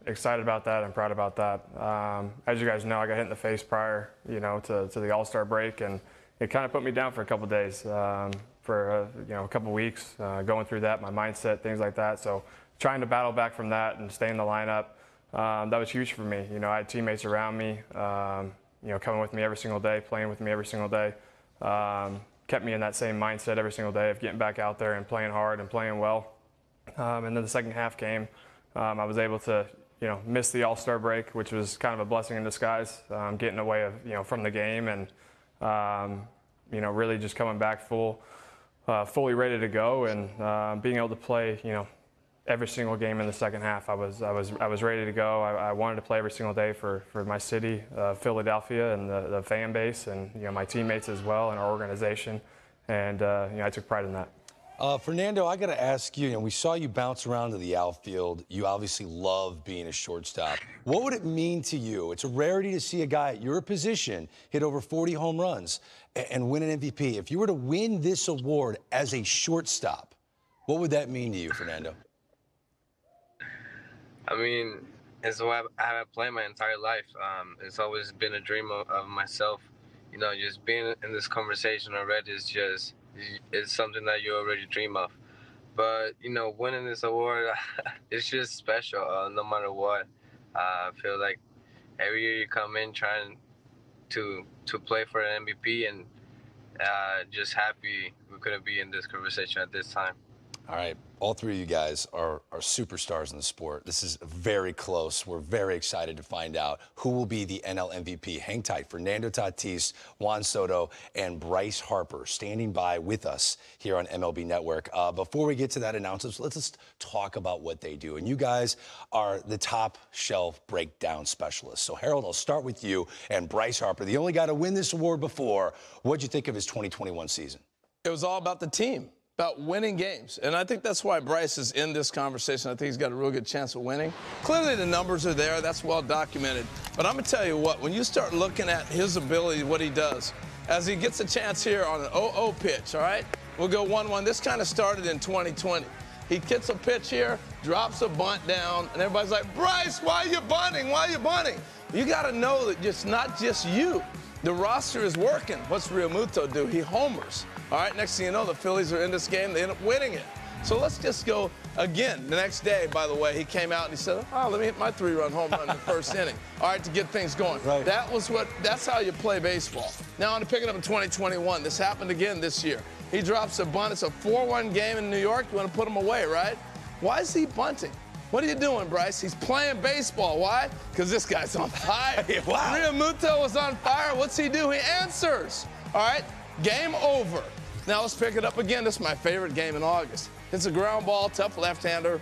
Excited about that. I'm proud about that. As you guys know, I got hit in the face prior, to the All-Star break, and it kind of put me down for a couple days, for a couple weeks, going through that, my mindset, things like that. So trying to battle back from that and stay in the lineup, that was huge for me. I had teammates around me, coming with me every single day, playing with me every single day, kept me in that same mindset every single day of getting back out there and playing hard and playing well. And then the second half came. I was able to, miss the All-Star break, which was kind of a blessing in disguise, getting away from the game and, really just coming back fully ready to go and being able to play, every single game in the second half. I was ready to go. I wanted to play every single day for my city, Philadelphia, and the fan base, and my teammates as well, and our organization. And I took pride in that. Fernando, I got to ask you, we saw you bounce around to the outfield. You obviously love being a shortstop. What would it mean to you? It's a rarity to see a guy at your position hit over 40 home runs and win an MVP. If you were to win this award as a shortstop, what would that mean to you, Fernando? I mean, it's what I've played my entire life. It's always been a dream of myself. Just being in this conversation already is something that you already dream of. But, winning this award, it's just special, no matter what. I feel like every year you come in trying to play for an MVP, and just happy we couldn't be in this conversation at this time. All right, all three of you guys are superstars in the sport. This is very close. We're very excited to find out who will be the NL MVP. Hang tight. Fernando Tatis, Juan Soto, and Bryce Harper standing by with us here on MLB Network. Before we get to that announcement, let's just talk about what they do. And you guys are the top shelf breakdown specialists. So, Harold, I'll start with you and Bryce Harper, the only guy to win this award before. What'd you think of his 2021 season? It was all about the team, about winning games. And I think that's why Bryce is in this conversation. I think he's got a real good chance of winning. Clearly the numbers are there. That's well documented. But I'm going to tell you what, when you start looking at his ability, what he does, as he gets a chance here on an 0-0 pitch, all right? We'll go 1-1. This kind of started in 2020. He gets a pitch here, drops a bunt down, and everybody's like, Bryce, why are you bunting? Why are you bunting? You got to know that it's not just you. The roster is working. What's Realmuto do? He homers. All right, next thing you know, the Phillies are in this game. They end up winning it. So let's just go again. The next day, by the way, he came out and he said, oh, let me hit my 3-run home run in the first inning. All right, to get things going. Right. That's how you play baseball. Now, on to pick it up in 2021. This happened again this year. He drops a bunt. It's a 4-1 game in New York. You want to put him away, right? Why is he bunting? What are you doing, Bryce? He's playing baseball. Why? Because this guy's on fire. Wow. Realmuto was on fire. What's he do? He answers. All right, game over. Now let's pick it up again. This is my favorite game in August. It's a ground ball, tough left-hander.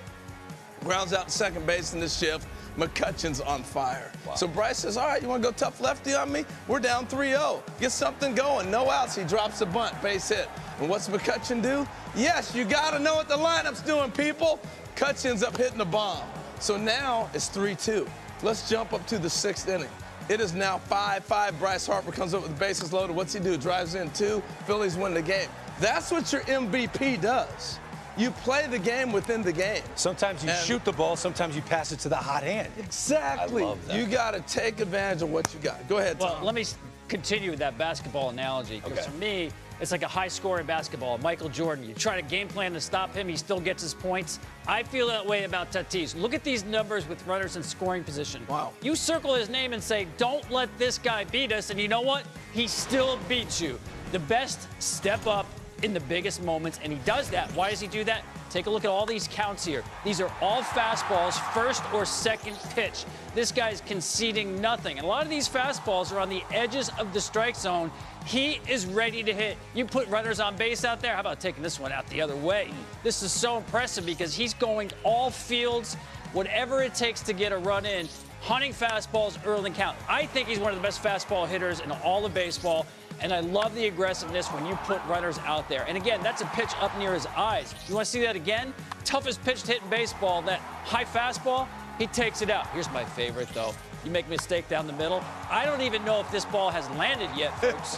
Grounds out to second base in this shift. McCutchen's on fire. Wow. So Bryce says, all right, you want to go tough lefty on me? We're down 3-0. Get something going. No outs. He drops the bunt. Base hit. And what's McCutchen do? Yes, you got to know what the lineup's doing, people. Cutch ends up hitting a bomb. So now it's 3-2. Let's jump up to the 6th inning. It is now 5-5. Bryce Harper comes up with the bases loaded. What's he do? Drives in 2. Phillies win the game. That's what your MVP does. You play the game within the game. Sometimes you shoot the ball. Sometimes you pass it to the hot hand. Exactly. I love that. You got to take advantage of what you got. Go ahead, Tom. Well, let me continue with that basketball analogy. Because for me, it's like a high-scoring basketball. Michael Jordan, you try to game plan to stop him, he still gets his points. I feel that way about Tatis. Look at these numbers with runners in scoring position. Wow. You circle his name and say, don't let this guy beat us, and you know what? He still beats you. The best step up in the biggest moments, and he does that. Why does he do that? Take a look at all these counts here. These are all fastballs, first or second pitch. This guy's conceding nothing. And a lot of these fastballs are on the edges of the strike zone. He is ready to hit. You put runners on base out there. How about taking this one out the other way? This is so impressive because he's going all fields, whatever it takes to get a run in, hunting fastballs early in count. I think he's one of the best fastball hitters in all of baseball. And I love the aggressiveness when you put runners out there. And again, that's a pitch up near his eyes. You want to see that again? Toughest pitch to hit in baseball, that high fastball, he takes it out. Here's my favorite, though. You make a mistake down the middle. I don't even know if this ball has landed yet, folks.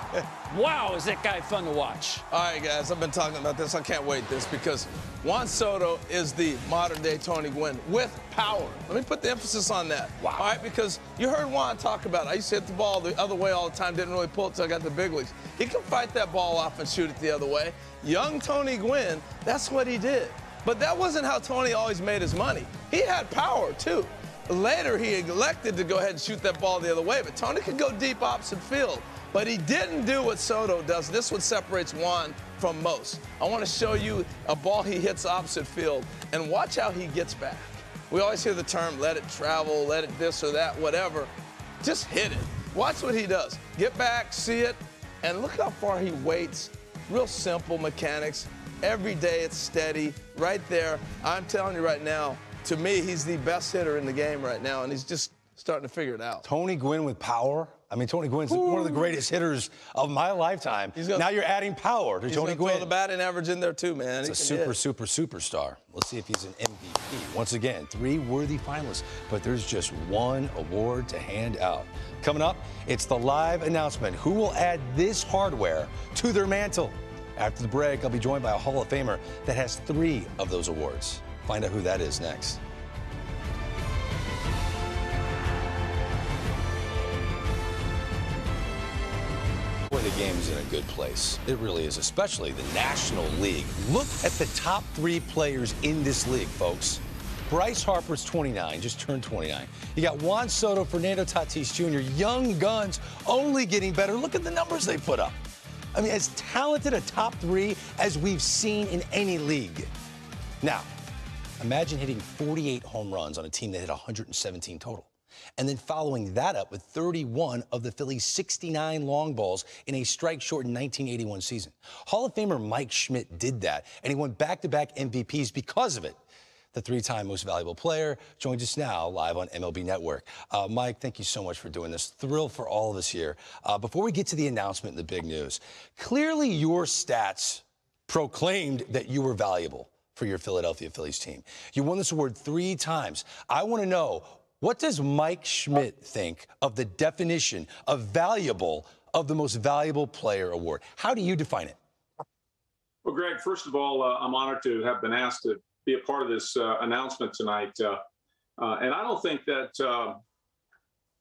Wow, is that guy fun to watch. All right, guys, I've been talking about this. I can't wait this because Juan Soto is the modern-day Tony Gwynn with power. Let me put the emphasis on that. Wow. All right, because you heard Juan talk about it. I used to hit the ball the other way all the time, didn't really pull it until I got to the big leagues. He can fight that ball off and shoot it the other way. Young Tony Gwynn, that's what he did. But that wasn't how Tony always made his money. He had power, too. Later, he elected to go ahead and shoot that ball the other way, but Tony could go deep opposite field. But he didn't do what Soto does. This is what separates Juan from most. I want to show you a ball he hits opposite field, and watch how he gets back. We always hear the term, let it travel, let it this or that, whatever. Just hit it. Watch what he does. Get back, see it, and look how far he waits. Real simple mechanics. Every day it's steady, right there. I'm telling you right now, to me, he's the best hitter in the game right now, and he's just starting to figure it out. Tony Gwynn with power. I mean, Tony Gwynn's one of the greatest hitters of my lifetime. Now you're adding power to Tony Gwynn. Throw the batting average in there too, man. He's a superstar. Let's see if he's an MVP. Once again, 3 worthy finalists, but there's just one award to hand out. Coming up, it's the live announcement. Who will add this hardware to their mantle? After the break, I'll be joined by a Hall of Famer that has 3 of those awards. Find out who that is next. Boy, the game's in a good place. It really is, especially the National League. Look at the top 3 players in this league, folks. Bryce Harper's 29, just turned 29. You got Juan Soto, Fernando Tatis Jr., young guns, only getting better. Look at the numbers they put up. I mean, as talented a top 3 as we've seen in any league. Now, imagine hitting 48 home runs on a team that hit 117 total. And then following that up with 31 of the Phillies' 69 long balls in a strike-shortened 1981 season. Hall of Famer Mike Schmidt did that, and he won back-to-back MVPs because of it. The 3-time most valuable player joins us now live on MLB Network. Mike, thank you so much for doing this. Thrill for all of us here. Before we get to the announcement and the big news, clearly your stats proclaimed that you were valuable for your Philadelphia Phillies team. You won this award 3 times. I want to know, what does Mike Schmidt think of the definition of valuable of the most valuable player award? How do you define it? Well, Greg, first of all, I'm honored to have been asked to be a part of this announcement tonight. And I don't think that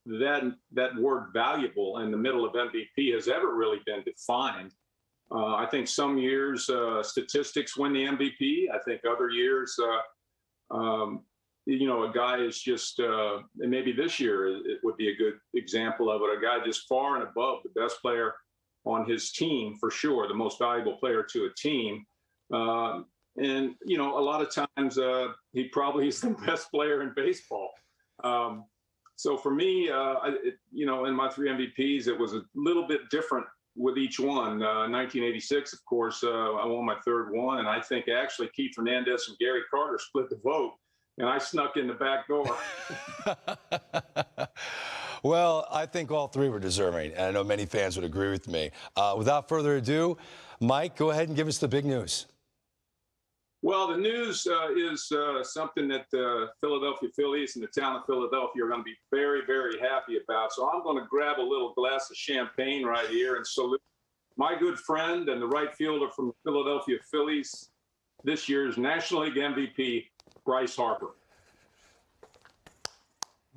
that word valuable in the middle of MVP has ever really been defined. I think some years statistics win the MVP. I think other years, a guy is just, and maybe this year it would be a good example of it, a guy just far and above the best player on his team, for sure, the most valuable player to a team. And, a lot of times he probably is the best player in baseball. So for me, in my 3 MVPs, it was a little bit different with each one. 1986, of course, I won my 3rd one. And I think actually Keith Hernandez and Gary Carter split the vote. And I snuck in the back door. Well, I think all 3 were deserving. And I know many fans would agree with me. Without further ado, Mike, go ahead and give us the big news. Well, the news is something that the Philadelphia Phillies and the town of Philadelphia are going to be very, very happy about. So I'm going to grab a little glass of champagne right here and salute my good friend and the right fielder from the Philadelphia Phillies, this year's National League MVP, Bryce Harper.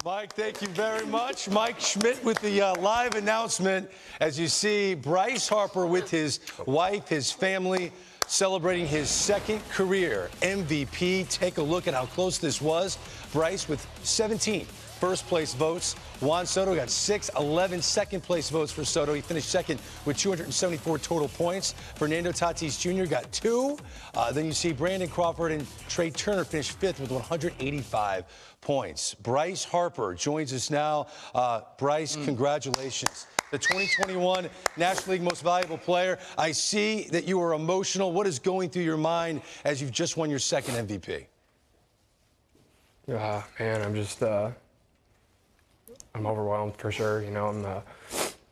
Mike, thank you very much. Mike Schmidt with the live announcement. As you see, Bryce Harper with his wife, his family, celebrating his 2nd career MVP. Take a look at how close this was. Bryce with 17 first-place votes. Juan Soto got 6, 11 second-place votes for Soto. He finished 2nd with 274 total points. Fernando Tatis Jr. got 2. Then you see Brandon Crawford and Trey Turner finished 5th with 185 points. Bryce Harper joins us now. Bryce, congratulations. The 2021 National League Most Valuable Player. I see that you are emotional. What is going through your mind as you've just won your 2nd MVP? Man, I'm just, I'm overwhelmed for sure. I'm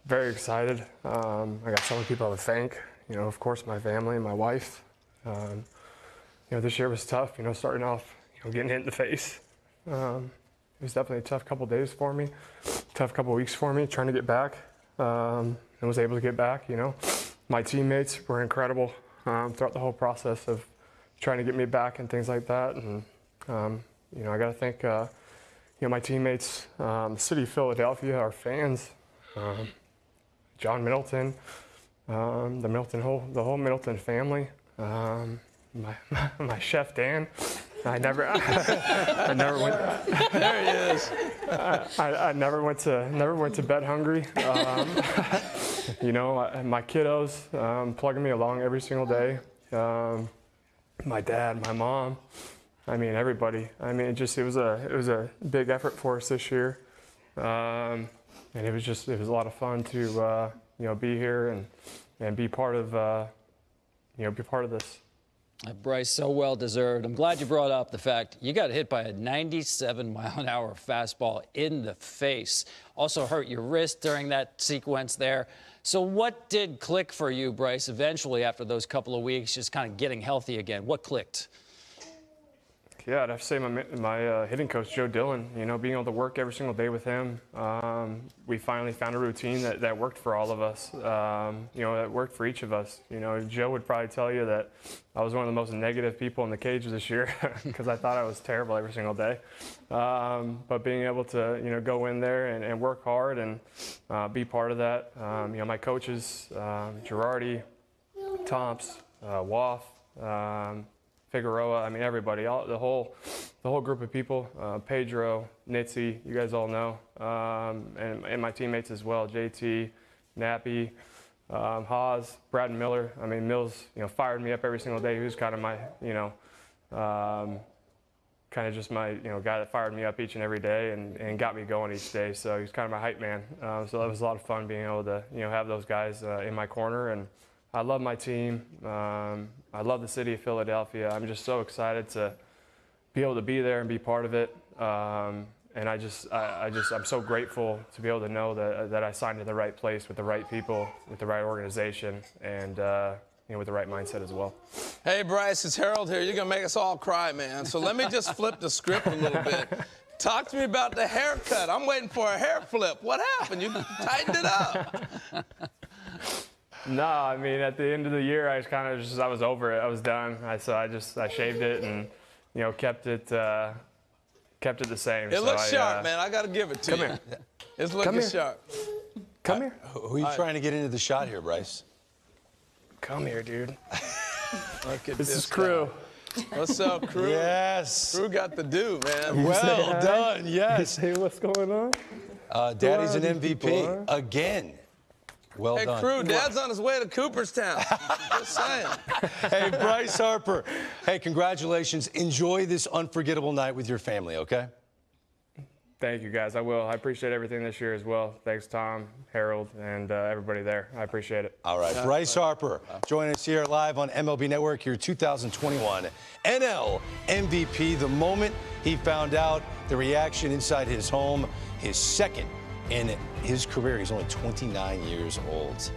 very excited. I got so many people to thank. Of course, my family, my wife. This year was tough. Starting off, getting hit in the face. was definitely a tough couple days for me, tough couple weeks for me trying to get back, and was able to get back. You know, my teammates were incredible throughout the whole process of trying to get me back and things like that. And you know, I got to thank you know, my teammates, the city of Philadelphia, our fans, John Middleton, the whole Middleton family, my chef Dan. I never went. There he is. I never went to bed hungry. You know, my kiddos plugging me along every single day. My dad, my mom. I mean, everybody. I mean, it was a big effort for us this year, and it was a lot of fun to you know, be here and be part of you know, be part of this. Bryce, so well deserved. I'm glad you brought up the fact you got hit by a 97-mile-an-hour fastball in the face. Also hurt your wrist during that sequence there. So what did click for you, Bryce, eventually after those couple of weeks, just kind of getting healthy again? What clicked? Yeah, I'd have to say my hitting coach, Joe Dillon, you know, being able to work every single day with him, we finally found a routine that worked for all of us, you know, that worked for each of us. You know, Joe would probably tell you that I was one of the most negative people in the cage this year because I thought I was terrible every single day. But being able to, you know, go in there and work hard and be part of that, you know, my coaches, Girardi, Tomps, Waff, Figueroa, I mean, everybody, the whole group of people, Pedro, Nitzy, you guys all know, and my teammates as well, JT, Nappy, Haas, Brad and Miller. I mean, Mills, you know, fired me up every single day. He was kind of my, you know, kind of just my, you know, guy that fired me up each and every day and got me going each day. So he's kind of my hype man. So that was a lot of fun being able to, you know, have those guys in my corner. And I love my team. I love the city of Philadelphia. I'm just so excited to be able to be there and be part of it. And I'm so grateful to be able to know that I signed to the right place with the right people, with the right organization, and you know, with the right mindset as well. Hey, Bryce, it's Harold here. You're going to make us all cry, man. So let me just flip the script a little bit. Talk to me about the haircut. I'm waiting for a hair flip. What happened? You tightened it up. No, I mean, at the end of the year, I was kind of I was over it. I was done. So I shaved it and, you know, kept it the same. It looks sharp, man. I got to give it to you. Come here. It's looking sharp. Come here. Who are you trying to get into the shot here, Bryce? Come here, dude. Look at this is Crew. What's up, Crew? Yes. Crew got the do, man. Well done, yes. Hey, what's going on? Daddy's an MVP again. Well hey, done. Crew, Dad's on his way to Cooperstown. Just saying. Hey, Bryce Harper. Hey, congratulations. Enjoy this unforgettable night with your family, okay? Thank you, guys. I will. I appreciate everything this year as well. Thanks, Tom, Harold, and everybody there. I appreciate it. All right. Bryce Harper joining us here live on MLB Network, your 2021 NL MVP. The moment he found out, the reaction inside his home, his second in his career. He's only 29 years old.